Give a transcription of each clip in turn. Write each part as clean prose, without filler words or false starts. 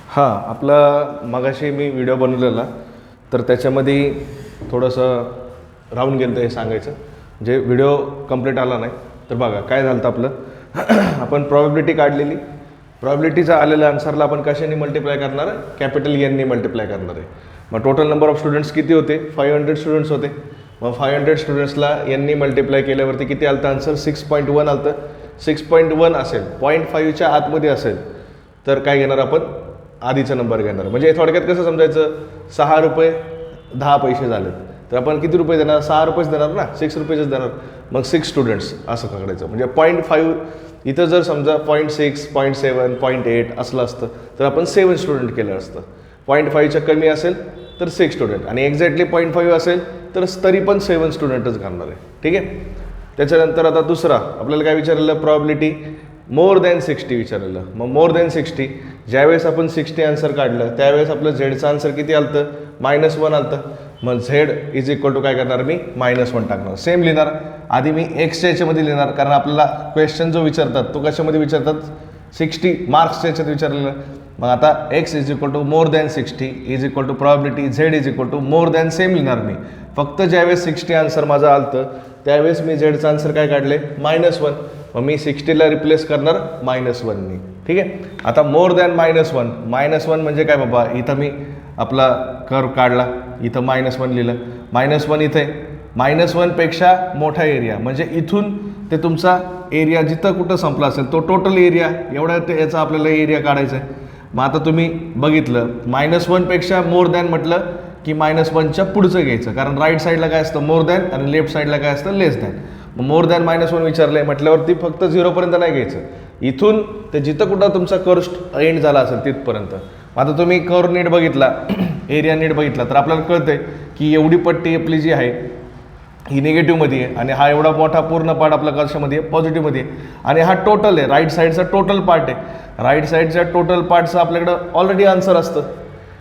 हां, आपला मगाशी मी व्हिडिओ बनवलेला, तर त्याच्यामध्ये थोडंसं राहून गेलं हे सांगायचं, जे व्हिडिओ कंप्लीट आला नाही. तर बघा काय झालं होतं आपलं आपण प्रॉबिलिटी काढलेली, प्रॉबिलिटीचा आलेल्या आन्सरला आपण कशाने मल्टिप्लाय करणार आहे, कॅपिटल एनने मल्टिप्लाय करणार आहे. मग टोटल नंबर ऑफ स्टुडंट्स किती होते, 500 स्टुडंट्स होते. मग 500 स्टुडंट्सला एनने मल्टिप्लाय केल्यावरती किती आलं आन्सर, 6.1 आलं. 6.1 असेल, 0.5च्या आतमध्ये असेल तर काय घेणार आपण, आधीचा नंबर घेणार. म्हणजे थोडक्यात कसं समजायचं, 6 रुपये 10 पैसे झाले तर आपण किती रुपये देणार, 6 रुपयेच देणार ना, 6 रुपयेच देणार. मग 6 स्टुडंट्स असं पकडायचं. म्हणजे 0.5 इथं जर समजा 0.6, 0.7, 0.8 असलं असतं तर आपण 7 स्टुडंट केलं असतं. 0.5च्या कमी असेल तर 6 स्टुडंट, आणि एक्झॅक्टली 0.5 असेल तर तरी पण 7 स्टुडंटच घालणार आहे. ठीक आहे. त्याच्यानंतर आता दुसरा आपल्याला काय विचारलेलं, प्रॉबिलिटी मोर दॅन 60 विचारलेलं. मग मोर दॅन 60 ज्यावेळेस आपण 60 आन्सर काढलं त्यावेळेस आपलं झेडचं आन्सर किती आलं, -1 आलं. मग झेड इज इक्वल टू काय करणार मी, -1 टाकणार. सेम लिहिणार, आधी मी एक्सच्या याच्यामध्ये लिहिणार, कारण आपल्याला क्वेश्चन जो विचारतात तो कशामध्ये विचारतात, 60 मार्क्सच्या याच्यात विचारलेलं. मग आता X is equal to more than 60 is equal to probability Z is equal to more than same लिहिणार मी. फक्त ज्यावेळेस 60 आन्सर माझं आलं त्यावेळेस मी झेडचं आन्सर काय काढले, -1. मग मी 60ला रिप्लेस करणार -1नी. ठीक आहे. आता मोर दॅन -1 म्हणजे काय बाबा, इथं मी आपला कर्व काढला, इथं -1 लिहिलं. -1 इथे -1पेक्षा मोठा एरिया, म्हणजे इथून ते तुमचा एरिया जिथं कुठं संपला असेल तो टोटल एरिया एवढा याचा आपल्याला एरिया काढायचा आहे. मग आता तुम्ही बघितलं -1पेक्षा मोर दॅन म्हटलं की -1च्या पुढचं घ्यायचं, कारण राईट साईडला काय असतं मोर दॅन आणि लेफ्ट साईडला काय असतं लेस दॅन. मग मोर दॅन -1 विचारलं आहे म्हटल्यावरती फक्त 0पर्यंत नाही घ्यायचं, इथून ते जिथं कुठं तुमचा कर्व एंड झाला असेल तिथपर्यंत. आता तुम्ही कर्व नीट बघितला, एरिया नीट बघितला तर आपल्याला कळतंय की एवढी पट्टी आपली जी आहे ही निगेटिव्हमध्ये आहे, आणि हा एवढा मोठा पूर्ण पार्ट आपला कशामध्ये आहे, पॉझिटिव्हमध्ये आहे. आणि हा टोटल आहे, राईट साईडचा टोटल पार्ट आहे. राईट साईडच्या टोटल पार्टचं आपल्याकडं ऑलरेडी आन्सर असतं,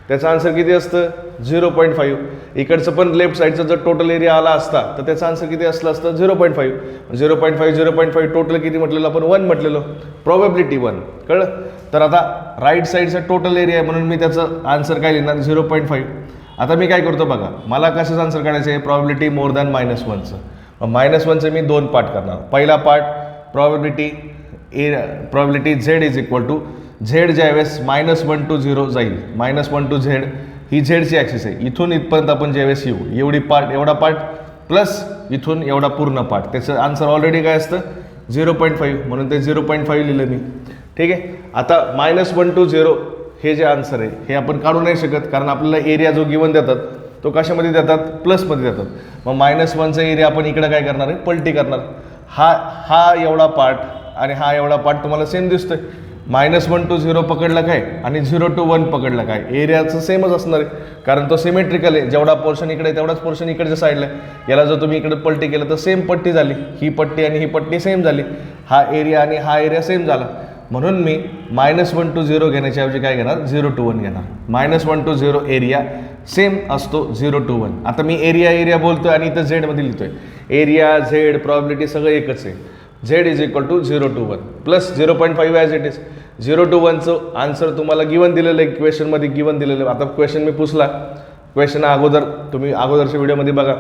त्याचं आन्सर किती असतं, 0.5. इकडचं पण लेफ्ट साईडचा जर टोटल एरिया आला असता तर त्याचं आन्सर किती असलं असतं, 0.5. 0.5 टोटल किती म्हटलेलं आपण, 1 म्हटलेलं, प्रॉबॅबिलिटी 1. कळलं. तर आता राईट साईडचा टोटल एरिया आहे म्हणून मी त्याचं आन्सर काय लिहिणार, 0.5. आता मी काय करतो बघा, मला कशाचं आन्सर काढायचं आहे, प्रॉबिलिटी मोर दॅन -1चं. -1चं मी 2 पार्ट करणार. पहिला part probability Z is equal to Z ज्यावेळेस -1 to 0 जाईल, -1 to झेड ही झेडची ॲक्सिस आहे. इथून इथपर्यंत आपण ज्यावेळेस येऊ एवढा पार्ट प्लस इथून एवढा पूर्ण पार्ट, त्याचं आन्सर ऑलरेडी काय असतं 0.5, म्हणून ते 0.5 लिहिलं मी. ठीक आहे. आता -1 to 0 हे जे आन्सर आहे हे आपण काढू नाही शकत, कारण आपल्याला एरिया जो गिवन देतात तो कशामध्ये देतात, प्लसमध्ये देतात. मग -1चा एरिया आपण इकडे काय करणार आहे, पलटी करणार. हा एवढा पार्ट आणि हा एवढा पार्ट तुम्हाला सेम दिसतोय. -1 to 0 पकडला काय आणि 0 to 1 पकडला काय, एरियाचं सेमच असणार आहे, कारण तो सिमेट्रिकल आहे. जेवढा पोर्शन इकडे आहे तेवढाच पोर्शन इकडच्या साईडला आहे. याला जर तुम्ही इकडे पलटी केलं तर सेम पट्टी झाली, ही पट्टी आणि ही पट्टी सेम झाली, हा एरिया आणि हा एरिया सेम झाला. म्हणून मी -1 to 0 घेण्याच्या ऐवजी काय घेणार, 0 to 1 घेणार. -1 to 0 एरिया सेम असतो 0 to 1. आता मी एरिया बोलतोय आणि इथं झेडमध्ये लिहितोय. एरिया झेड प्रॉबिलिटी सगळं एकच आहे. Z is equal to 0 to 1 plus 0.5 as it is. 0 to 1चं आन्सर तुम्हाला गिवन दिलेलं आहे, क्वेश्चनमध्ये गिवन दिलेलं आहे. आता क्वेश्चन मी पुसला, क्वेश्चन अगोदर तुम्ही अगोदरच्या व्हिडिओमध्ये बघा,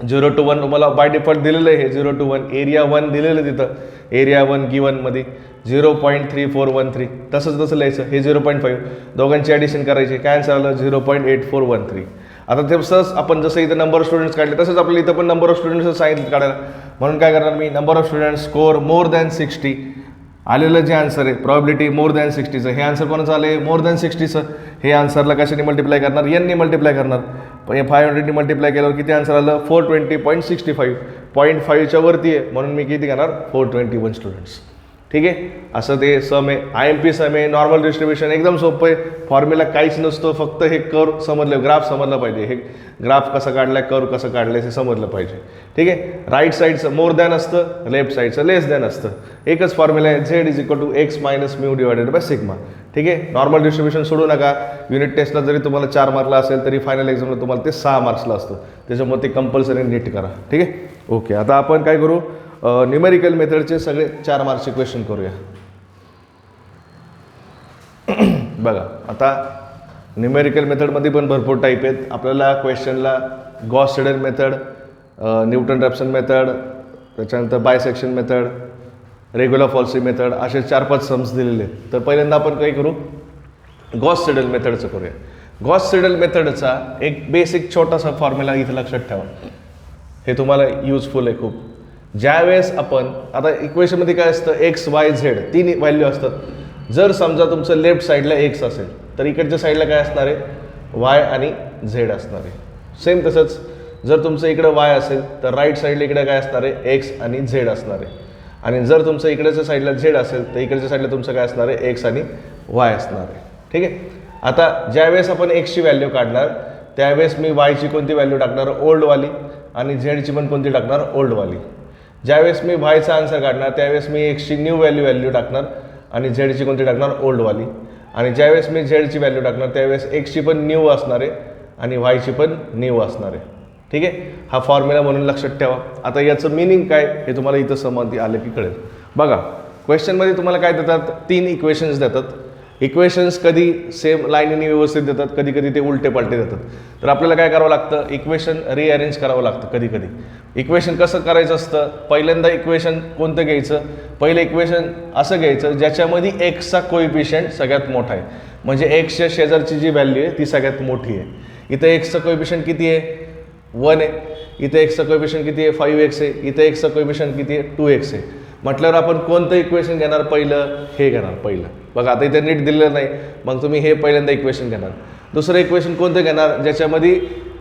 0 to 1 तुम्हाला बाय डिफॉल्ट दिलेलं आहे हे 0 to 1. एरिया 1 दिलेलं आहे तिथं, एरिया 1 गिवनमध्ये 0.3413, तसं लिहायचं. हे 0.5 दोघांची ॲडिशन करायची, काय आन्सर आलं 0.8413. आता तसंच आपण जसं इथं नंबर ऑफ स्टुडंट्स काढले तसंच आपल्याला इथं पण नंबर ऑफ स्टुडंट्स सांगितलं काढायला. म्हणून काय करणार मी, number of students score more than 60 आलेलं जे आन्सर आहे प्रॉबिलिटी मोर दॅन 60चं, हे आन्सर कोणाचं आलं आहे, मोर दॅन 60चं. हे आन्सरला कशाने मल्टिप्लाय करणार, एनने मल्टिप्लाय करणार. पण हे 500ने मल्टिप्लाय केल्यावर किती आन्सर आलं, 420.65. 0.5च्या वरती आहे म्हणून मी किती घेणार, 421 स्टुडंट्स. ठीक आहे. असं ते सम आहे, IMP सम आहे, नॉर्मल डिस्ट्रीब्युशन एकदम सोपं आहे. फॉर्म्युला काहीच नसतो, फक्त हे कर्व समजलं, ग्राफ समजलं पाहिजे. हे ग्राफ कसं काढलाय, कर्व कसं काढलंय हे समजलं पाहिजे. ठीक आहे. राईट साईडचं मोर दॅन असतं, लेफ्ट साईडचं लेस दॅन असतं. एकच फॉर्म्युला आहे, Z is equal to X minus mu divided by sigma. ठीक आहे. नॉर्मल डिस्ट्रीब्युशन सोडू नका. युनिट टेस्टला जरी तुम्हाला 4 मार्कला असेल तरी फायनल एक्झामला तुम्हाला ते 6 मार्क्सला असतं, त्याच्यामुळे ते कंपल्सरी नीट करा. ठीक आहे. ओके. आता आपण काय करू, न्यूमेरिकल मेथडचे सगळे 4 मार्क्सचे क्वेश्चन करूया. बघा आता न्यूमेरिकल मेथडमध्ये पण भरपूर टाईप आहेत. आपल्याला क्वेश्चनला Gauss Seidel method, Newton Raphson method, त्याच्यानंतर bisection method, regular falsi method असे 4-5 सम्स दिलेले आहेत. तर पहिल्यांदा आपण काय करू, गॉस सिडल मेथडचं करूया. गॉस सिडल मेथडचा एक बेसिक छोटासा फॉर्म्युला इथं लक्षात ठेवा, हे तुम्हाला युजफुल आहे खूप. ज्यावेळेस आपण आता इक्वेशनमध्ये काय असतं, एक्स वाय झेड 3 व्हॅल्यू असतात. जर समजा तुमचं लेफ्ट साईडला एक्स असेल तर इकडच्या साईडला काय असणार आहे, वाय आणि झेड असणार आहे. सेम तसंच जर तुमचं इकडं वाय असेल तर राईट साईडला इकडे काय असणार आहे, एक्स आणि झेड असणार आहे. आणि जर तुमचं इकडच्या साईडला झेड असेल तर इकडच्या साईडला तुमचं काय असणार आहे, एक्स आणि वाय असणार आहे. ठीक आहे. आता ज्यावेळेस आपण एक्सची व्हॅल्यू काढणार त्यावेळेस मी वायची कोणती व्हॅल्यू टाकणार, ओल्डवाली, आणि झेडची पण कोणती टाकणार, ओल्डवाली. ज्यावेळेस मी वायचा आन्सर काढणार त्यावेळेस मी एक्सची न्यू व्हॅल्यू टाकणार आणि झेडची कोणती टाकणार, ओल्डवाली. आणि ज्यावेळेस मी झेडची व्हॅल्यू टाकणार त्यावेळेस एक्सची पण न्यू असणार आहे आणि वायची पण न्यू असणार आहे. ठीक आहे. हा फॉर्म्युला म्हणून लक्षात ठेवा. आता याचं मिनिंग काय हे तुम्हाला इथं समज आलं की कळेल. बघा क्वेश्चनमध्ये तुम्हाला काय देतात, 3 इक्वेशन्स देतात. इक्वेशन्स कधी सेम लाईनीने व्यवस्थित देतात, कधी कधी ते उलटे पालटे देतात. तर आपल्याला काय करावं लागतं, इक्वेशन रिअरेंज करावं लागतं. कधी कधी इक्वेशन कसं करायचं असतं, पहिल्यांदा इक्वेशन कोणतं घ्यायचं, पहिलं इक्वेशन असं घ्यायचं ज्याच्यामध्ये एक्सचा कोइफिशियंट सगळ्यात मोठा आहे, म्हणजे एक्सच्या शेजारची जी व्हॅल्यू आहे ती सगळ्यात मोठी आहे. इथं एक्सचा कोइफिशियंट किती आहे, 1 आहे. इथं एक्सचा कोइफिशियंट किती आहे, 5x आहे. इथं एक्सचा कोइफिशियंट किती आहे, 2x आहे. म्हटल्यावर आपण कोणतं इक्वेशन घेणार, पहिलं हे घेणार पहिलं. बघा आता इथे नीट दिलेलं नाही, मग तुम्ही हे पहिल्यांदा इक्वेशन घेणार. दुसरं इक्वेशन कोणतं घेणार, ज्याच्यामध्ये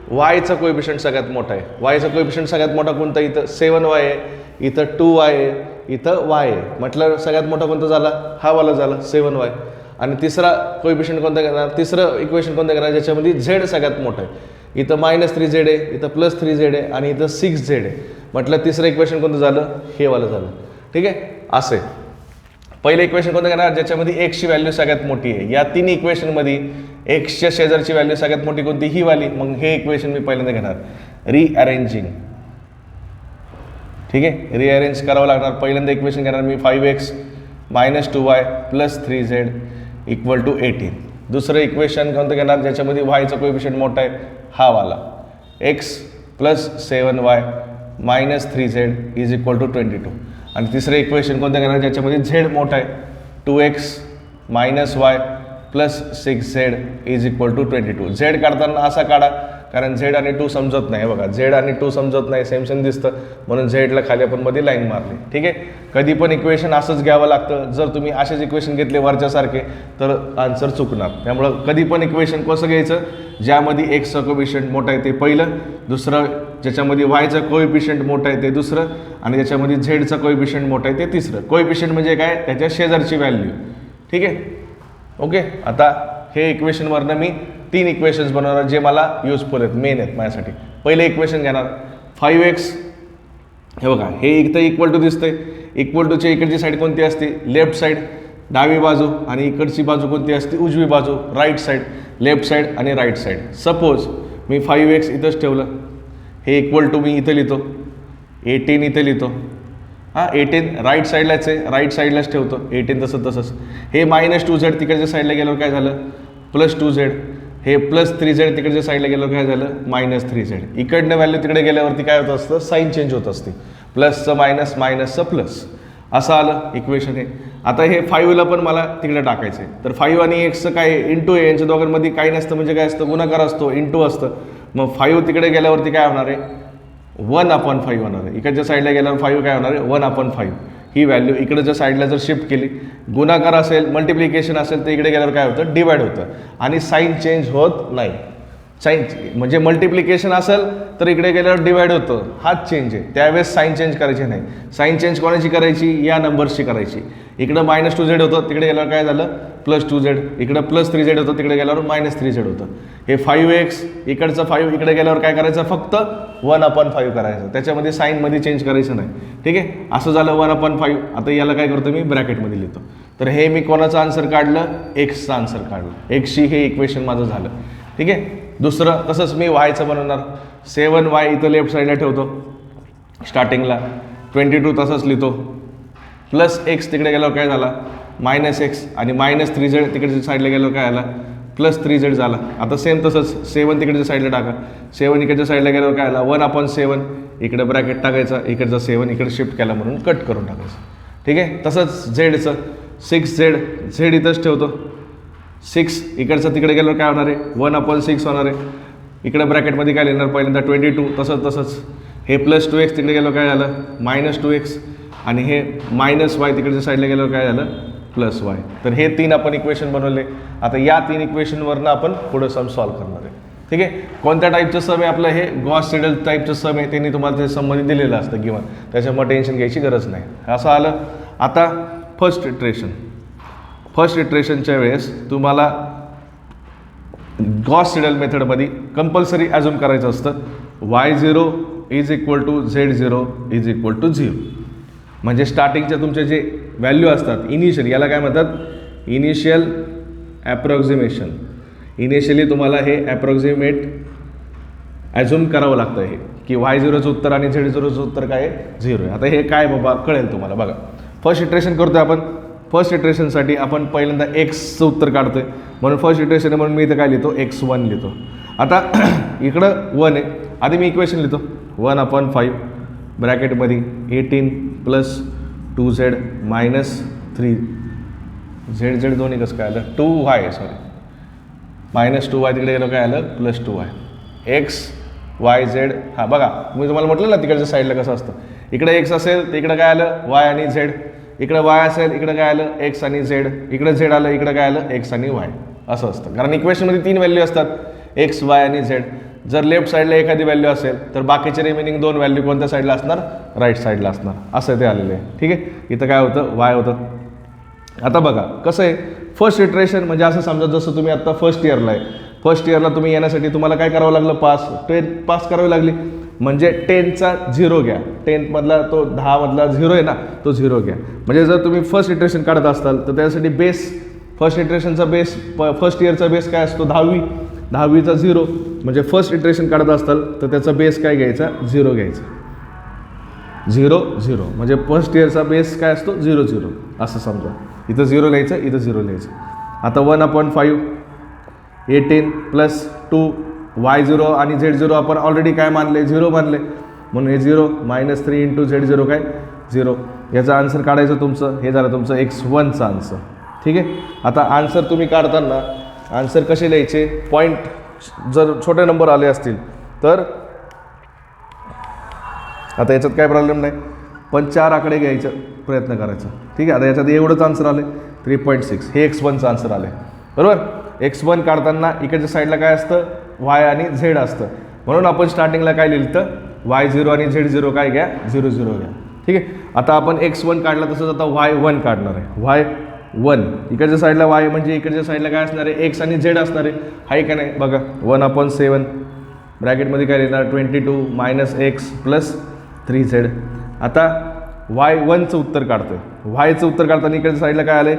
वायचा कोइफिशियंट सगळ्यात मोठा आहे. वायचा कोइफिशियंट सगळ्यात मोठा कोणता, इथं 7y आहे, इथं 2y आहे, इथं y आहे. म्हटलं सगळ्यात मोठा कोणता झाला, हा वाला झाला 7y. आणि तिसरा कोइफिशियंट कोणता घेणार, तिसरं इक्वेशन कोणतं घेणार ज्याच्यामध्ये झेड सगळ्यात मोठा आहे. इथं -3z आहे, इथं +3z आहे आणि इथं 6z आहे. म्हटलं तिसरं इक्वेशन कोणतं झालं, हे वाला झालं. ठीक आहे. असे पहिलं इक्वेशन कोणतं घेणार ज्याच्यामध्ये एक्सची व्हॅल्यू सगळ्यात मोठी आहे. या 3 इक्वेशनमध्ये एक्सच्या शेजारची व्हॅल्यू सगळ्यात मोठी कोणती, ही वाली. मग हे इक्वेशन मी पहिल्यांदा घेणार, रिअरेंजिंग. ठीक आहे. रिअरेंज करावं लागणार. पहिल्यांदा इक्वेशन घेणार मी 5x - 2y + 3z = 18. दुसरं इक्वेशन कोणतं घेणार ज्याच्यामध्ये वायचा कोइफिशियंट मोठा आहे, हा वाला. x + 7y - 3z = 22. आणि तिसरं इक्वेशन कोणतं घेणार ज्याच्यामध्ये झेड मोठा आहे, 2x - y + 6z = 22. झेड काढताना असा काढा कारण झेड आणि 2 समजत नाही. बघा झेड आणि 2 समजत नाही, सेम दिसतं, म्हणून झेडला खाली आपण मध्ये लाईन मारली. ठीक आहे. कधी पण इक्वेशन असंच घ्यावं लागतं. जर तुम्ही असेच इक्वेशन घेतले वरच्यासारखे तर आन्सर चुकणार. त्यामुळं कधी पण इक्वेशन कसं घ्यायचं, ज्यामध्ये एक्सचा कोइफिशियंट मोठा आहे ते पहिलं, दुसरं ज्याच्यामध्ये वायचा कोइफिशियंट मोठा आहे ते दुसरं, आणि ज्याच्यामध्ये झेडचा कोइफिशियंट मोठा आहे ते तिसरं. कोइफिशियंट म्हणजे काय, त्याच्या शेजारची व्हॅल्यू. ठीक आहे. ओके. आता हे इक्वेशनवरनं मी 3 इक्वेशन्स बनवणार जे मला युजफुल आहेत, मेन आहेत माझ्यासाठी. पहिले इक्वेशन घेणार 5x, हे बघा हे इथं इक्वल टू दिसतंय. इक्वल टूच्या इकडची साईड कोणती असते, लेफ्ट साईड डावी बाजू, आणि इकडची बाजू कोणती असते, उजवी बाजू राईट साईड. लेफ्ट साईड आणि राईट साईड. सपोज मी 5x इथंच ठेवलं, हे इक्वल टू मी इथं लिहितो, 18 इथं लिहितो. हां 18 राईट साईडलाच आहे, राईट साईडलाच ठेवतो 18 तसंच. हे -2z तिकडच्या साईडला गेल्यावर काय झालं, +2z. हे +3z तिकडच्या साईडला गेल्यावर काय झालं, -3z. इकडनं व्हॅल्यू तिकडे गेल्यावरती काय होत असतं, साईन चेंज होत असते. प्लसचं मायनस, मायनसचं प्लस, असं आलं इक्वेशन हे. आता हे 5ला पण मला तिकडे टाकायचं आहे. तर 5 आणि एक्सचं काय इंटू आहे, यांच्या दोघांमध्ये काही नसतं, म्हणजे काय असतं, गुणाकार असतो, इंटू असतं. मग 5 तिकडे गेल्यावरती काय होणार आहे, 1/5 होणार आहे. इकडच्या साईडला गेल्यावर 5 काय होणार आहे, 1/5. ही व्हॅल्यू इकडच्या साईडला जर शिफ्ट केली, गुणाकार असेल, मल्टिप्लिकेशन असेल, तर इकडे गेल्यावर काय होतं, डिवाइड होतं आणि साईन चेंज होत नाही. साईन म्हणजे मल्टिप्लिकेशन असेल तर इकडे गेल्यावर डिवाइड होतं, हाच चेंज आहे. त्यावेळेस साईन चेंज करायची नाही. साईन चेंज कोणाची करायची, या नंबर्सची करायची. इकडं -2z होतं, तिकडे गेल्यावर काय झालं, +2z. इकडं +3z होतं, तिकडे गेल्यावर -3z होतं. हे 5x इकडचं 5 इकडे गेल्यावर काय करायचं, फक्त 1/5 करायचं. त्याच्यामध्ये साईनमध्ये चेंज करायचं नाही. ठीक आहे. असं झालं 1/5. आता याला काय करतो मी, ब्रॅकेटमध्ये लिहितो. तर हे मी कोणाचं आन्सर काढलं, एक्सचं आन्सर काढलं. एक्सची हे इक्वेशन माझं झालं. ठीक आहे. दुसरं तसंच मी वायचं बनवणार. 7y इथं लेफ्ट साईडला ठेवतो स्टार्टिंगला, 22 तसंच लिहितो. +x तिकडे गेल्यावर काय झाला, -x आणि -3z तिकडच्या साईडला गेल्यावर काय आला +3z झाला. आता सेम तसंच 7 तिकडच्या साईडला टाका, 7 इकडच्या साईडला गेल्यावर काय आला 1/7 इकडे ब्रॅकेट टाकायचा, इकडचा 7 इकडे शिफ्ट केला म्हणून कट करून टाकायचं. ठीक आहे. तसंच झेडचं 6z, झेड इथंच ठेवतो, 6 इकडचं तिकडे गेल्यावर काय होणार आहे 1/6 होणार आहे. इकडे ब्रॅकेटमध्ये काय लिहिणार पहिल्यांदा 22, तसंच हे +2x तिकडे गेल्यावर काय झालं -2x आणि हे -y तिकडच्या साईडला गेल्यावर काय झालं +y. तर हे 3 आपण इक्वेशन बनवले. आता या 3 इक्वेशनवरनं आपण पुढं सम सॉल्व्ह करणार आहे. ठीक आहे. कोणत्या टाईपचं सम आहे आपलं, हे गॉस सिडल टाईपचं सम आहे, त्यांनी तुम्हाला ते सममध्ये दिलेलं असतं किंवा त्याच्यामुळे टेन्शन घ्यायची गरज नाही. असं आलं. आता फर्स्ट इटरेशनच्या वेळेस तुम्हाला गॉस सिडल मेथडमध्ये कंपल्सरी ॲझ्युम करायचं असतं y0 = z0 = 0. म्हणजे स्टार्टिंगच्या तुमचे जे व्हॅल्यू असतात इनिशियल, याला काय म्हणतात इनिशियल ॲप्रॉक्झिमेशन. इनिशियली तुम्हाला हे ॲप्रॉक्झिमेट ॲझ्युम करावं लागतं हे की y0चं उत्तर आणि z0चं उत्तर काय आहे 0 आहे. आता हे काय बाबा कळेल तुम्हाला. बघा फर्स्ट इटरेशन करतोय आपण. फर्स्ट इटरेशनसाठी आपण पहिल्यांदा एक्सचं उत्तर काढतोय म्हणून फर्स्ट इटरेशन आहे म्हणून मी इथं काय लिहितो x1 लिहितो. आता इकडं 1 आहे, आधी मी इक्वेशन लिहितो 1/5 ब्रॅकेटमध्ये 18 + 2z - 3 दोन्ही कसं काय आलं 2y -2y तिकडे गेलो काय आलं +2y x y z. हां बघा मी तुम्हाला म्हटलं ना तिकडच्या साईडला कसं असतं, इकडे x असेल तर इकडं काय आलं y आणि z, इकडे y असेल इकडे काय आलं x आणि z, इकडे z आलं इकडे काय आलं x आणि y. असं असतं कारण इक्वेशनमध्ये 3 व्हॅल्यू असतात x y आणि z. जर लेफ्ट साईडला एखादी व्हॅल्यू असेल तर बाकीचे रिमेनिंग 2 व्हॅल्यू कोणत्या साईडला असणार राईट साईडला असणार. असं ते आलेलं आहे. ठीक आहे. इथं काय होतं y होतं. आता बघा कसं आहे फर्स्ट इटरेशन म्हणजे असं समजा जसं तुम्ही आता फर्स्ट इयरला आहे, फर्स्ट इयरला तुम्ही येण्यासाठी तुम्हाला काय करावं लागलं 10th पास करावी लागली. म्हणजे 10चा 0 घ्या, 10मधला तो 10मधला 0 आहे ना तो 0 घ्या. म्हणजे जर तुम्ही फर्स्ट इटरेशन काढत असाल तर त्यासाठी बेस फर्स्ट इटरेशनचा बेस फर्स्ट इयरचा बेस काय असतो 10वीचा 0. म्हणजे फर्स्ट इटरेशन काढत असाल तर त्याचा बेस काय घ्यायचा 0 घ्यायचा 0 म्हणजे फर्स्ट इयरचा बेस काय असतो 0 0 असं समजा. इथं 0 लिहायचं इथं 0 लिहायचं. आता 1/5 18 + 2 y0 आणि z0 आपण ऑलरेडी काय मानले 0 मानले म्हणून हे 0 -3 × z0 काय 0. याचा आन्सर काढायचं तुमचं हे झालं तुमचं x1चा आन्सर. ठीक आहे. आता आन्सर तुम्ही काढताना आन्सर कसे लिहायचे पॉईंट जर छोटे नंबर आले असतील तर आता याच्यात काय प्रॉब्लेम नाही पण 4 आकडे घ्यायचा प्रयत्न करायचा. ठीक आहे. आता याच्यात एवढंच आन्सर आले 3.6 हे x1चं आन्सर आले बरोबर. x1 काढताना इकडच्या साईडला काय असतं y आणि z असतं म्हणून आपण स्टार्टिंगला काय लिहिलं y0 आणि z0 काय घ्या 0 0 घ्या. ठीक आहे. आता आपण x1 काढला तसंच आता y1 काढणार आहे. y1 इकडच्या साईडला y म्हणजे इकडच्या साईडला काय असणार आहे x आणि z असणार आहे का नाही बघा 1/7 ब्रॅकेटमध्ये काय लिहिणार 22 - x + 3z. आता y1चं उत्तर काढतोय, yचं उत्तर काढताना इकडच्या साईडला काय आलं आहे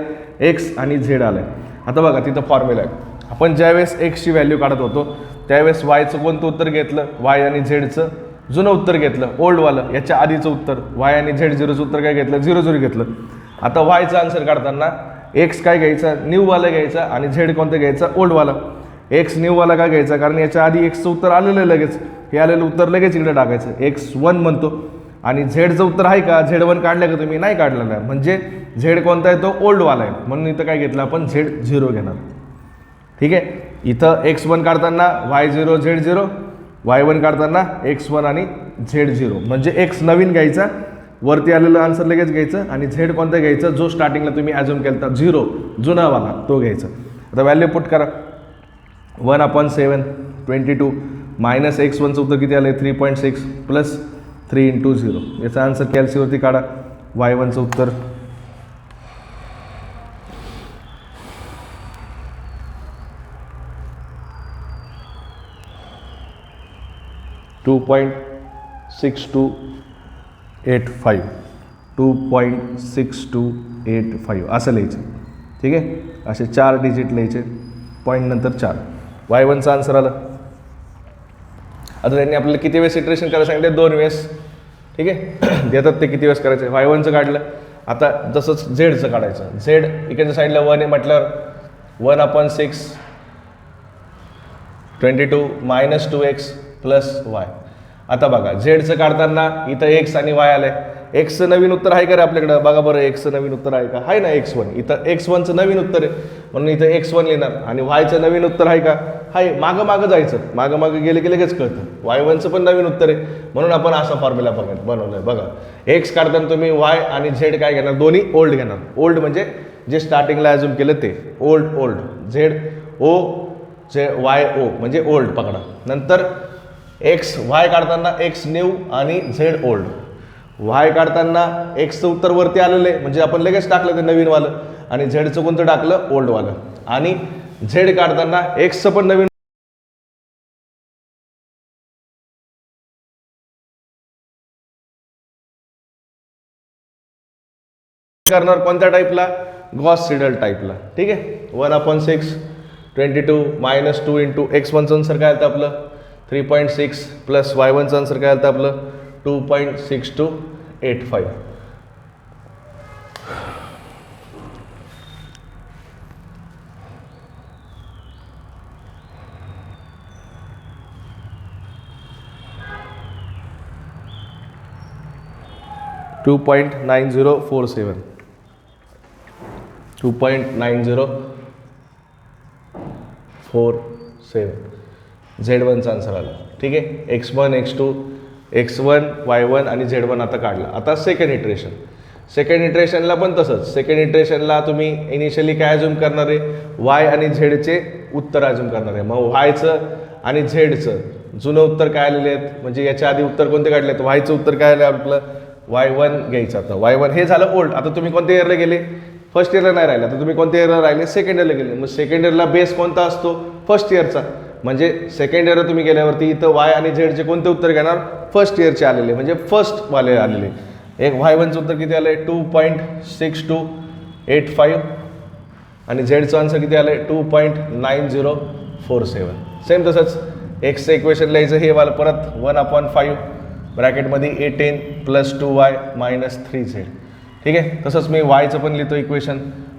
x आणि z आलं आहे. आता बघा तिथं फॉर्म्युला आहे. आपण ज्यावेळेस एक्सची व्हॅल्यू काढत होतो त्यावेळेस वायचं कोणतं उत्तर घेतलं y आणि झेडचं जुनं उत्तर घेतलं ओल्डवालं. याच्या आधीचं उत्तर y आणि z0चं उत्तर काय घेतलं 0 0 घेतलं. आता वायचं आन्सर काढताना एक्स काय घ्यायचा न्यूवाला घ्यायचा आणि झेड कोणतं घ्यायचा ओल्डवाला. एक्स न्यूवाला का घ्यायचा कारण याच्या आधी एक्सचं उत्तर आलेलं आहे लगेच, हे आलेलं उत्तर लगेच इकडे टाकायचं x1 म्हणतो. आणि झेडचं उत्तर आहे का z1 काढलं का तुम्ही नाही काढलेलं आहे म्हणजे झेड कोणता आहे तो ओल्डवाला आहे म्हणून इथं काय घेतलं आपण z0 घेणार. ठीक आहे. इथं x1 काढताना y0 z0 y1 काढताना x1 आणि z0 म्हणजे x नवीन घ्यायचा वरती आलेलं आन्सर लगेच घ्यायचं आणि झेड कोणता घ्यायचं जो स्टार्टिंगला तुम्ही ॲझ्युम केला होता 0 जुनावाला तो घ्यायचा. आता व्हॅल्यू पुट करा 1/7 22 -x1चं उत्तर किती आलं 3.6 + 3 × 0. याचा आन्सर कॅल्सीवरती काढा y1चं उत्तर 2.6285 2.6285 असं लिहायचं. ठीक आहे. असे 4 डिजिट लिहायचे पॉईंट नंतर 4 y1चं आन्सर आलं. आता त्यांनी आपल्याला किती वेळेस इटरेशन करायला सांगितले 2 वेळेस. ठीक आहे. देतात ते किती वेळेस करायचं y1चं काढलं. आता जसंच झेडचं काढायचं, झेड इकडच्या साईडला 1 आहे म्हटल्यावर 1/6 22 - 2x + y. आता बघा झेडचं काढताना इथं एक्स आणि वाय आलंय. एक्सचं नवीन उत्तर आहे का रे आपल्याकडं? बघा बरं, एक्सचं नवीन उत्तर आहे का? आहे ना x1. इथं x1चं नवीन उत्तर आहे म्हणून इथं x1 लिहिणार. आणि वायचं नवीन उत्तर आहे का? आहे. मागं जायचं, मागं गेले की लगेच कळतं. y1चं पण नवीन उत्तर आहे म्हणून आपण असा फॉर्म्युला बनवलाय. बघा एक्स काढताना तुम्ही वाय आणि झेड काय घेणार? दोन्ही ओल्ड घेणार. ओल्ड म्हणजे जे स्टार्टिंगला अजूम केलं ते ओल्ड. झेड ओ जे वाय ओ म्हणजे ओल्ड पकडा. नंतर एक्स वाय काढताना एक्स न्यू आणि झेड ओल्ड. वाय काढताना एक्सचं उत्तर वरती आलेलं आहे म्हणजे आपण लगेच टाकलं ते नवीनवालं, आणि झेडचं कोणतं टाकलं? ओल्डवालं. आणि झेड काढताना एक्सचं पण नवीन करणार कोणत्या टाईपला? Gauss Seidel टाईपला. ठीक आहे. 1/6 22 - 2 × x1चं आन्सर काय आलं आपलं? 3.6 + y1चं आन्सर काय आलं आपलं? 2.6285. $2.9047. 2.9047 Z1चा आन्सर आला. ठीक आहे. x1 x2 x1 y1 आणि Z1 आता काढला. आता सेकंड इटरेशनला पण तसंच. सेकंड इटरेशनला तुम्ही इनिशियली काय अज्युम करणार आहे? वाय आणि झेडचे उत्तर अज्युम करणार आहे. मग वायचं आणि झेडचं जुनं उत्तर काय आलेले आहेत, म्हणजे याच्या आधी उत्तर कोणते काढले आहेत? वायचं उत्तर काय आलं आपलं? y1 घ्यायचं. आता y1 हे झालं ओल्ड. आता तुम्ही कोणत्या इयरला गेले? फर्स्ट इयरला नाही राहिले. आता तुम्ही कोणत्या इयरला राहिले? सेकंड इयरला गेले. मग सेकंड इयरला बेस कोणता असतो? फर्स्ट इयरचा. म्हणजे सेकंड इयरला तुम्ही गेल्यावरती इथं वाय आणि झेडचे कोणते उत्तर घेणार? फर्स्ट इयरचे आलेले म्हणजे फर्स्टवाले आलेले. एक y1चं उत्तर किती आलं आहे? 2.6285 आणि झेडचं आन्सर किती आलं आहे? 2.9047. सेम तसंच एक्सचं इक्वेशन लिहायचं हे वाला परत 1/5 ब्रॅकेटमध्ये 18 + 2y - 3z. ठीक आहे. तसंच मी वायचं पण लिहितो इक्वेशन.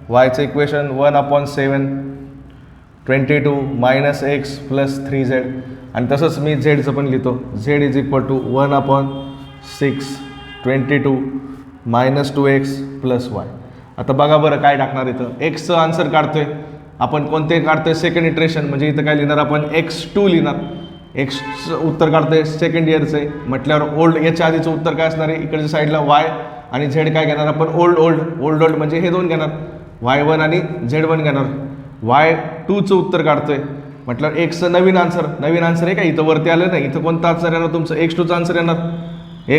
वायचं इक्वेशन 1/7 22 - x + 3z. आणि तसंच मी झेडचं पण लिहितो. z = 1/6 22 - 2x + y. आता बघा बरं काय टाकणार इथं? एक्सचं आन्सर काढतोय आपण. कोणते काढतोय? Second iteration. म्हणजे इथं काय लिहिणार आपण? x2 लिहिणार. एक्सचं उत्तर काढतोय सेकंड इयरचं आहे म्हटल्यावर ओल्ड. याच्या आधीचं उत्तर काय असणार आहे? इकडच्या साईडला वाय आणि झेड काय घेणार आपण? ओल्ड म्हणजे हे दोन घेणार. y1 आणि Z1 घेणार. y2चं उत्तर काढतोय म्हटल्यावर एक्सचं नवीन आन्सर आहे का? इथं वरती आलं नाही. इथं कोणतं आन्सर येणार तुमचं? x2चं आन्सर येणार.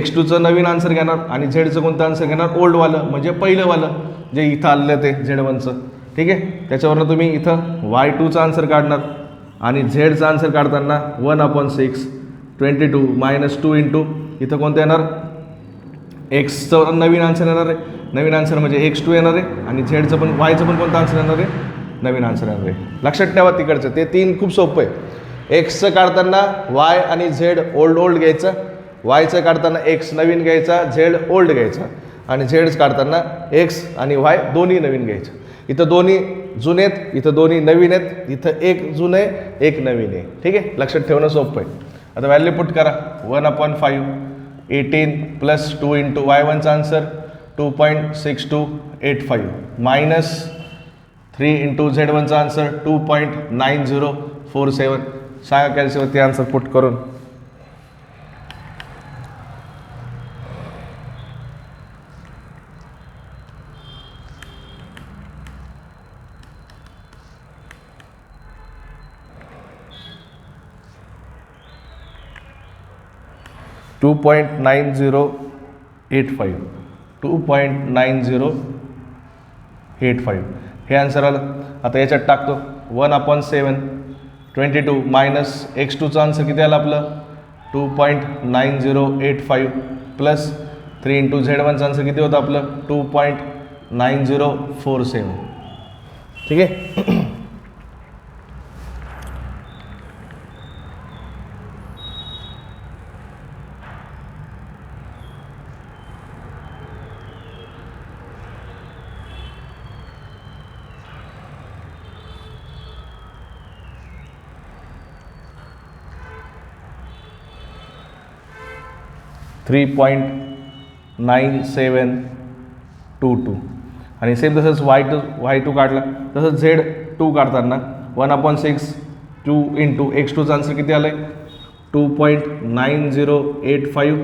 x2चं नवीन आन्सर घेणार आणि झेडचं कोणतं आन्सर घेणार? ओल्डवालं म्हणजे पहिलंवालं जे इथं आलेलं ते Z1चं. ठीक आहे. त्याच्यावरनं तुम्ही इथं y2चं आन्सर काढणार आणि झेडचं आन्सर काढताना 1/6 22 - 2 × इथं कोणतं येणार? एक्सचं नवीन आन्सर येणार आहे. नवीन आन्सर म्हणजे x2 येणार आहे आणि झेडचं पण वायचं पण कोणतं आन्सर येणार आहे? नवीन आन्सर येणार आहे. लक्षात ठेवा तिकडचं ते 3 खूप सोपं आहे. एक्सचं काढताना वाय आणि झेड ओल्ड घ्यायचं. वायचं काढताना एक्स नवीन घ्यायचा, झेड ओल्ड घ्यायचा. आणि झेड काढताना एक्स आणि वाय दोन्ही नवीन घ्यायचं. इथं दोन्ही जुने आहेत, इथं दोन्ही नवीन आहेत. इथं एक जुनं आहे, एक नवीन आहे. ठीक आहे. लक्षात ठेवणं सोपं आहे. आता व्हॅल्यू पुट करा. 1/5 18 + 2 × y1चा आन्सर 2.6285 -3 × Z1चा आन्सर 2.9047. सांगा कॅल्सीवरती आन्सर पुट करून. $2.9085 हे आन्सर आलं. आता याच्यात टाकतो 1/7 22 - x2चं आन्सर किती आलं आपलं? 2.9085 + 3 × Z1चं आन्सर किती होतं आपलं? 2.9047. ठीक आहे. 3.9722 आणि सेम तसंच y2 काढला. तसंच Z2 काढताना 1/6 2 इंटू x2चा आन्सर किती आलं आहे 2.9085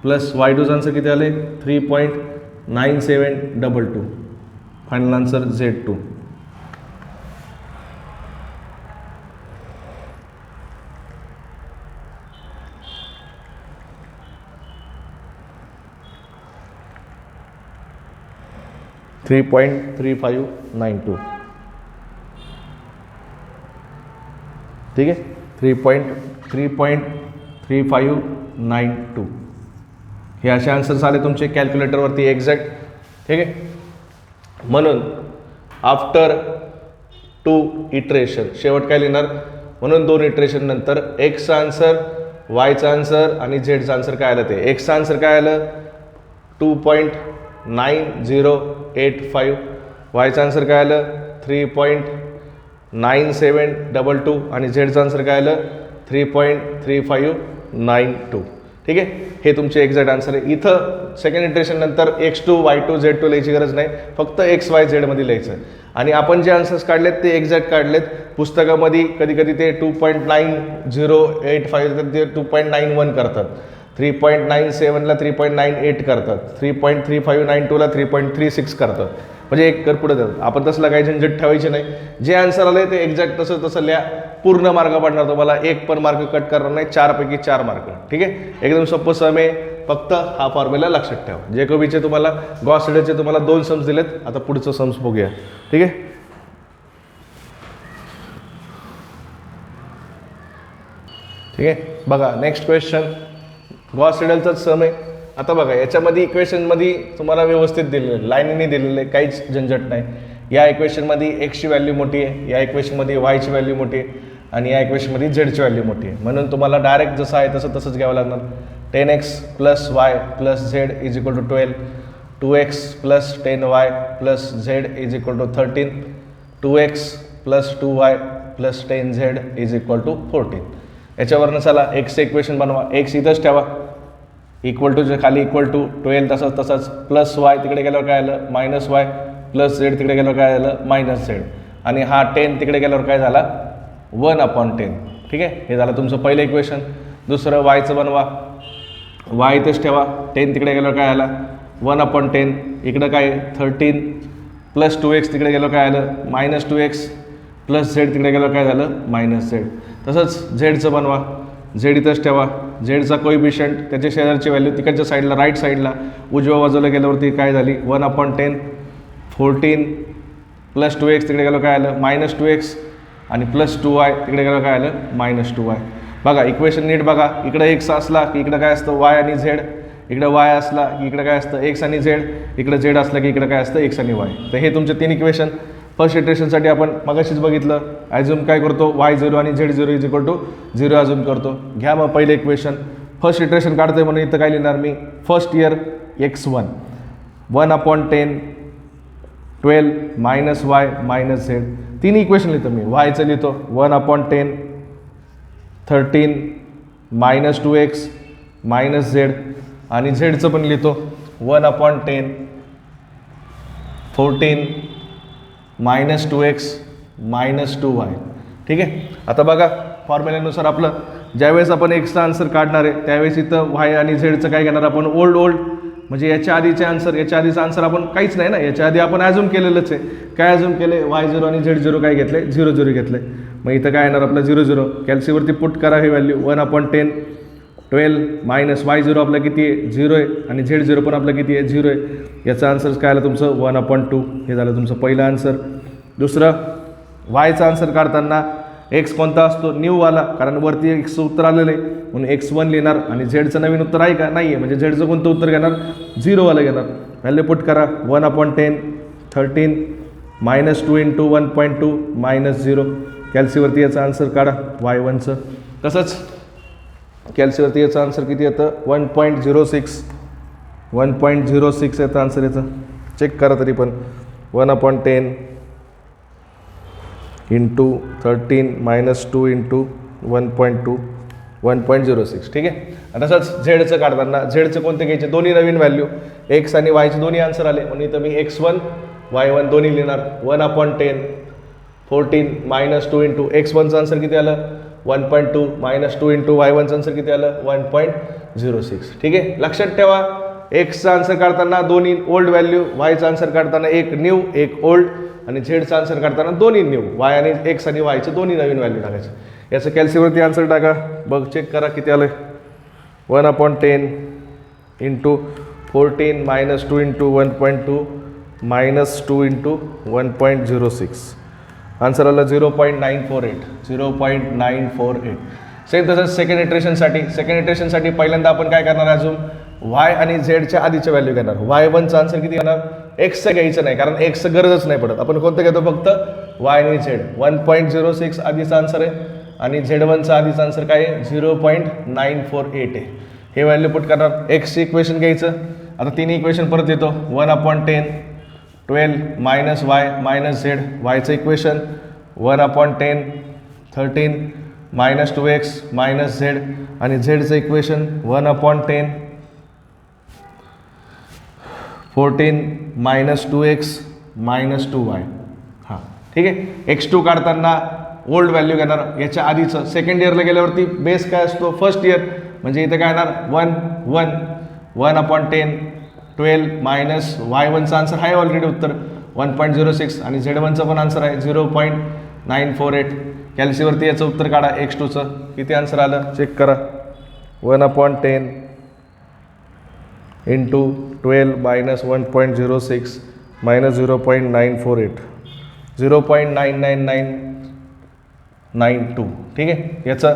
प्लस y2चा आन्सर किती आलं आहे 3.9722. Final answer Z2. $3.3592. ठीक आहे 3.3592 हे असे आन्सर्स आले तुमचे कॅल्क्युलेटरवरती एक्झॅक्ट. ठीक आहे. म्हणून आफ्टर 2 इटरेशन शेवट काय लिहिणार म्हणून 2 इटरेशन नंतर एक्सचा आन्सर वायचा आन्सर आणि झेडचा आन्सर काय आलं ते एक्सचा आन्सर काय आलं 2.9085 वायचा आन्सर काय आलं 3.9722 आणि झेडचा आन्सर काय आलं 3.3592. ठीक आहे. हे तुमचे एक्झॅक्ट आन्सर आहे. इथं सेकंड इटरेशन नंतर x2 y2 z2 लिहायची गरज नाही, फक्त x y z मध्ये लिहायचं. आणि आपण जे आन्सर्स काढलेत ते एक्झॅक्ट काढलेत. पुस्तकामध्ये कधी कधी ते 2.9085 तर ते 2.91 करतात, 3.97ला 3.98 करतात, 3.3592ला 3.36 करतात. म्हणजे एक कर पुढे जातात. आपण तसला काही झंझट ठेवायचे नाही. जे आन्सर आलं ते एक्झॅक्ट तसं लिहा. पूर्ण मार्क पडणार तुम्हाला, एक पण मार्क कट करणार नाही, 4 पैकी 4 मार्क. ठीक आहे. एकदम सोपं सम आहे. फक्त हा फॉर्म्युला लक्षात ठेवा. जेकोबीचे तुम्हाला गॉस सिडलचे तुम्हाला 2 सम्स दिलेत. आता पुढचं सम्स बघूया. ठीक आहे. ठीक आहे. बघा नेक्स्ट क्वेश्चन गॉस सिडलचाच सम आहे. आता बघा याच्यामध्ये इक्वेशनमध्ये तुम्हाला व्यवस्थित दिलेलं आहे, लाईनीने दिलेलं आहे, काहीच झंझट नाही. या इक्वेशनमध्ये एक्सची व्हॅल्यू मोठी आहे, या इक्वेशनमध्ये वायची व्हॅल्यू मोठी आहे आणि या इक्वेशनमध्ये झेडची व्हॅल्यू मोठी आहे. म्हणून तुम्हाला डायरेक्ट जसं आहे तसंच घ्यावं लागणार. 10x + y + z = 12, 2x + 10y + z = 13, 2x + 2y + 10z = 14. याच्यावरनं चला एक्सचं इक्वेशन बनवा. एक्स इथंच ठेवा, इक्वल टूच्या खाली इक्वल टू 12 तसंच प्लस वाय तिकडे गेल्यावर काय आलं -y प्लस z तिकडे गेल्यावर काय आलं -z आणि हा 10 तिकडे गेल्यावर काय झाला 1/10. ठीक आहे. हे झालं तुमचं पहिलं इक्वेशन. दुसरं वायचं बनवा. वाय इथंच ठेवा, 10 तिकडे गेल्यावर काय आला 1/10. इकडं काय 13 प्लस 2x तिकडे गेल्यावर काय आलं -2x प्लस z तिकडे गेल्यावर काय झालं -z. तसंच झेडचं बनवा. झेड इथंच ठेवा. झेडचा कोइफिशियंट त्याच्या शेजारची व्हॅल्यू तिकडच्या साईडला राईट साईडला उजव्या बाजूला गेल्यावरती काय झाली 1/10. 14 प्लस 2x तिकडे गेलं काय आलं -2x आणि प्लस 2y तिकडे गेलं काय आलं -2y. बघा इक्वेशन नीट बघा. इकडं x असला की इकडं काय असतं y आणि z, इकडं y असला की इकडं काय असतं x आणि z, इकडं z असलं की इकडं काय असतं x आणि y. तर हे तुमचे 3 इक्वेशन. फर्स्ट इटरेशनसाठी आपण मगाशीच बघितलं. ॲझ्युम काय करतो y0 आणि z0 = 0 ॲझ्युम करतो. घ्या मग पहिले इक्वेशन. फर्स्ट इटरेशन काढतोय म्हणून इथं काय लिहिणार मी first year x1 1/10 12 -y - z. 3 equation लिहितो मी. yचं लिहितो 1/10 13 -2x - z आणि झेडचं पण लिहितो 1/10 14 -2x - 2y. ठीक आहे. आता बघा फॉर्म्युल्यानुसार आपलं ज्यावेळेस आपण एक्सचा आन्सर काढणार आहे त्यावेळेस इथं वाय आणि झेडचं काय घेणार आपण ओल्ड म्हणजे याच्या आधीचे आन्सर, याच्या आधीचा आन्सर आपण काहीच नाही ना, याच्या आधी आपण ॲझ्युम केलेलंच आहे. काय ॲझ्युम केले y0 आणि z0 काय घेतले 0 घेतले. मग इथं काय येणार आपलं 0 कॅल्सीवरती पुट करा ही व्हॅल्यू 1/10 12 -y0 आपलं किती आहे 0 आहे आणि z0 पण आपलं किती आहे 0 आहे. याचा आन्सर काय आलं तुमचं 1/2. हे झालं तुमचं पहिलं आन्सर. दुसरं वायचा आन्सर काढताना एक्स कोणता असतो न्यूवाला, कारण वरती एक्सचं उत्तर आलेलं आहे म्हणून x1 लिहिणार आणि झेडचं नवीन उत्तर आहे का नाही आहे म्हणजे झेडचं कोणतं उत्तर घेणार 0वाला घेणार. व्हॅल्यू पुट करा 1/10 13 -2 × 1.2 - 0. कॅल्सीवरती याचा आन्सर काढा y1चं. तसंच कॅल्सीवरती याचं आन्सर किती येतं 1.06 येतं आन्सर याचं. चेक करा तरी पण 1/10 × 13 -2 × 1.2 1.06. ठीक आहे. आणि तसंच झेडचं काढताना झेडचं कोणते घ्यायचे, दोन्ही नवीन व्हॅल्यू, एक्स आणि वायचे दोन्ही आन्सर आले म्हणून इथं मी x1 y1 दोन्ही लिहिणार. 1/10 14 - 2 इंटू x1चं आन्सर किती आलं 1.2 - 2 इंटू y1चं आन्सर किती आलं 1.06. ठीक आहे. लक्षात ठेवा एक्सचा आन्सर काढताना दोन्ही ओल्ड व्हॅल्यू, वायचा आन्सर काढताना एक न्यू एक ओल्ड, आणि झेडचा आन्सर काढताना दोन्ही न्यू, वाय आणि एक्स आणि वायचे दोन्ही नवीन व्हॅल्यू टाकायचे. याचं कॅल्सीवरती आन्सर टाका, बघ चेक करा किती आलं 1/10 इंटू 14 - 2 इंटू 1.2 - 2 इंटू 1.06. आन्सर आलं 0.948. 0.948. सेम तसंच सेकंड इटरेशनसाठी पहिल्यांदा आपण काय करणार अजून वाय आणि झेडच्या आधीच्या व्हॅल्यू घेणार. y1चा आन्सर किती घेणार, एक्सचं घ्यायचं नाही कारण एक्सचं गरजच नाही पडत. आपण कोणतं घेतो फक्त वाय आणि झेड. 1.06 आधीचा आन्सर आहे आणि Z1चा आधीचा आन्सर काय आहे 0.948 आहे. हे व्हॅल्यू पुट करणार. एक्सची इक्वेशन घ्यायचं. आता तिन्ही इक्वेशन परत येतो. 1/10 12 - y - z, वायचं इक्वेशन 1/10 13 - 2x - z, आणि झेडचं इक्वेशन 1/10 14 - 2x - 2y. हां ठीक आहे. x2 काढताना ओल्ड व्हॅल्यू घेणार, याच्या आधीचं सेकंड इयरला गेल्यावरती बेस काय असतो फर्स्ट इयर, म्हणजे इथं काय येणार 1/10 12 - y1चं आन्सर आहे ऑलरेडी उत्तर 1.06, आणि Z1चं पण आन्सर आहे 0.948. कॅल्सीवरती याचं उत्तर काढा x2चं किती आन्सर आलं चेक करा. 1/10 इंटू 12 - 1.06 - 0.948 0.99992. ठीक आहे. याचं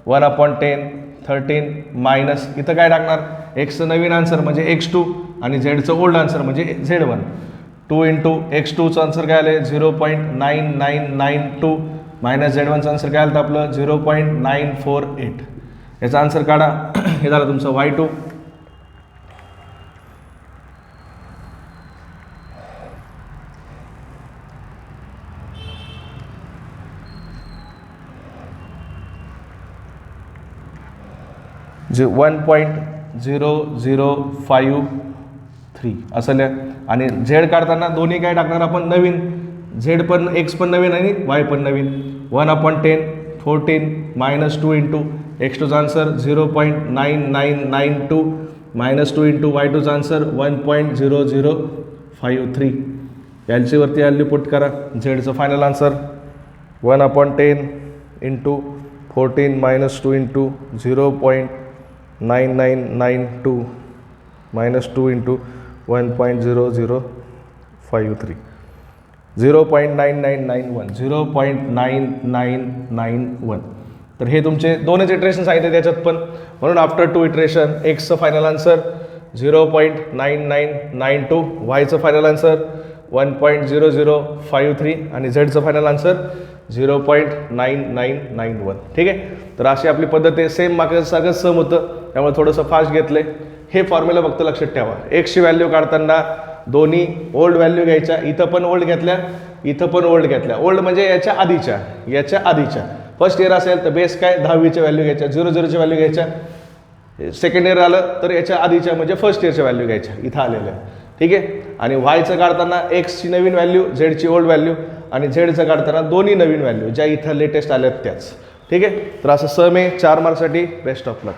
1/10 13 मायनस इथं काय टाकणार एक्सचं नवीन आन्सर म्हणजे x2 आणि झेडचं ओल्ड आन्सर म्हणजे Z1. 2 इंटू x2चं आन्सर काय आलं 0.9992 मायनस Z1चं आन्सर काय आलं आपलं 0.948. याचा आन्सर काढा. हे झालं तुमचं y2. जे 1.0053 असं लिहा. आणि झेड काढताना दोन्ही काय टाकणार आपण नवीन, झेड पण एक्स पण नवीन आणि वाय पण नवीन. 1/10 14 - 2 इंटू x2चा आन्सर 0.9992 - 2 इंटू y2चा आन्सर 1.0053. यांच्यावरती व्हॅल्यू पुट करा. झेडचं final answer 1/10 into 14 - 2 into 0.9992 - 2 into 1.0053 0.9991 0.9991. तर हे तुमचे दोनच इटरेशन सांगितले त्याच्यात पण, म्हणून आफ्टर 2 इटरेशन एक्सचं फायनल आन्सर 0.9992, वायचं फायनल आन्सर 1.0053 आणि झेडचं फायनल आन्सर 0.9991. ठीक आहे. तर अशी आपली पद्धत आहे. सेम मागचं सगळं सम होतं त्यामुळे थोडंसं फास्ट घेतलं आहे. हे फॉर्म्युला फक्त लक्षात ठेवा. एक्सची व्हॅल्यू काढताना दोन्ही ओल्ड व्हॅल्यू घ्यायच्या. इथं पण ओल्ड घेतल्या, इथं पण ओल्ड घेतल्या. ओल्ड म्हणजे याच्या आधीच्या. फर्स्ट इयर असेल तर बेस काय 10वीच्या व्हॅल्यू घ्यायच्या, 00च्या व्हॅल्यू घ्यायच्या. सेकंड इयर आलं तर याच्या आधीच्या म्हणजे फर्स्ट इयरच्या व्हॅल्यू घ्यायच्या इथं आलेल्या. ठीक आहे. आणि वायचं काढताना एक्सची नवीन व्हॅल्यू, झेडची ओल्ड व्हॅल्यू, आणि झेडचं काढताना दोन्ही नवीन व्हॅल्यू ज्या इथं लेटेस्ट आल्यात त्याच. ठीक आहे. तर असं सम आहे 4 मार्क्ससाठी. Best of luck.